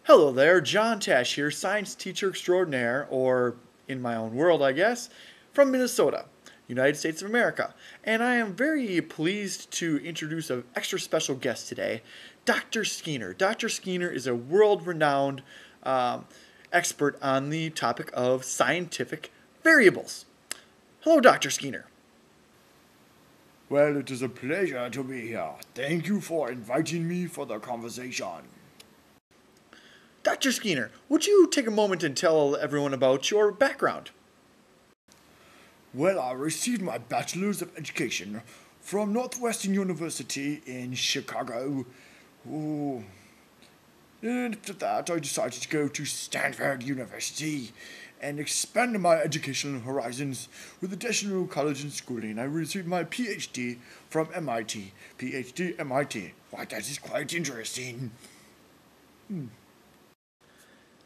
Hello there, John Tash here, science teacher extraordinaire, or in my own world, I guess, from Minnesota, United States of America. And I am very pleased to introduce an extra special guest today, Dr. Skeener. Dr. Skeener is a world-renowned expert on the topic of scientific variables. Hello, Dr. Skeener. Well, it is a pleasure to be here. Thank you for inviting me for the conversation. Dr. Skeener, would you take a moment and tell everyone about your background? Well, I received my Bachelor's of Education from Northwestern University in Chicago. And after that, I decided to go to Stanford University and expand my educational horizons with additional college and schooling. I received my PhD from MIT. PhD, MIT. Why, that is quite interesting.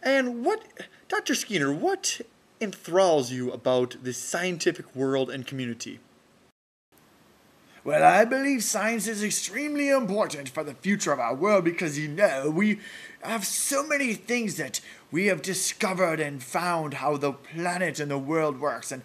And Dr. Skeener, what enthralls you about the scientific world and community? Well, I believe science is extremely important for the future of our world because, we have so many things that we have discovered and found how the planet and the world works, and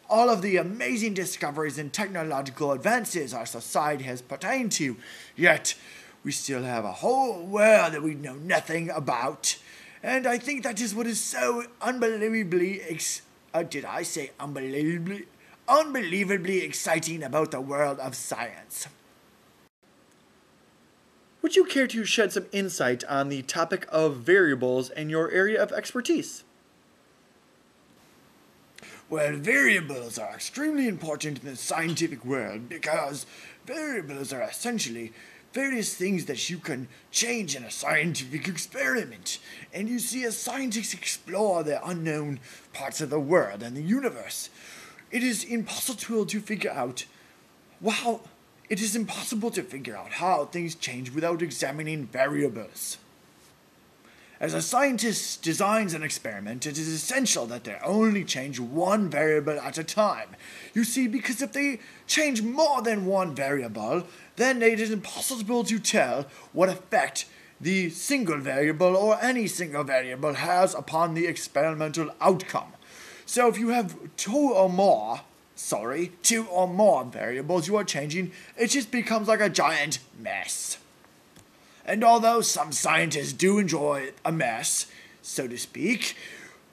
all of the amazing discoveries and technological advances our society has pertained to. Yet, we still have a whole world that we know nothing about. And I think that is what is so unbelievably exciting about the world of science. Would you care to shed some insight on the topic of variables and your area of expertise? Well, variables are extremely important in the scientific world because variables are essentially various things that you can change in a scientific experiment. And you see, as scientists explore the unknown parts of the world and the universe, it is impossible to figure out how things change without examining variables. As a scientist designs an experiment, it is essential that they only change one variable at a time. You see, because if they change more than one variable, then it is impossible to tell what effect the single variable or any single variable has upon the experimental outcome. So if you have two or more variables you are changing, it just becomes like a giant mess. And although some scientists do enjoy a mess, so to speak,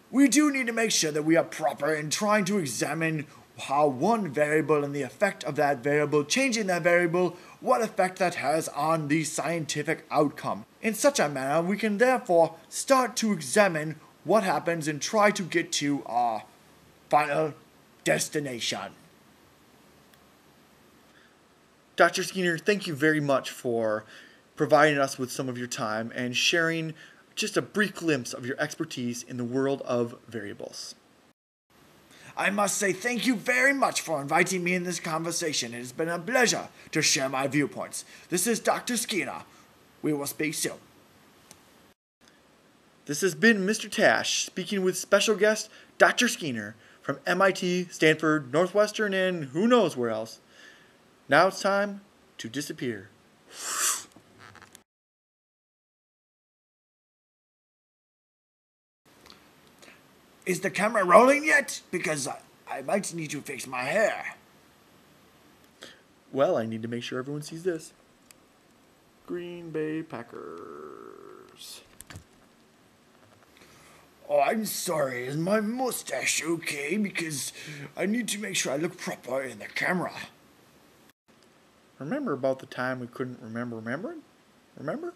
we do need to make sure that we are proper in trying to examine how one variable and the effect of that variable, changing that variable, what effect that has on the scientific outcome. In such a manner, we can therefore start to examine what happens and try to get to our final destination. Dr. Skeener, thank you very much for providing us with some of your time and sharing just a brief glimpse of your expertise in the world of variables. I must say thank you very much for inviting me in this conversation. It has been a pleasure to share my viewpoints. This is Dr. Skeener. We will speak soon. This has been Mr. Tash speaking with special guest Dr. Skeener from MIT, Stanford, Northwestern, and who knows where else. Now it's time to disappear. Is the camera rolling yet? Because I might need to fix my hair. Well, I need to make sure everyone sees this. Green Bay Packers. Oh, I'm sorry. Is my mustache okay? Because I need to make sure I look proper in the camera. Remember about the time we couldn't remember remembering? Remember?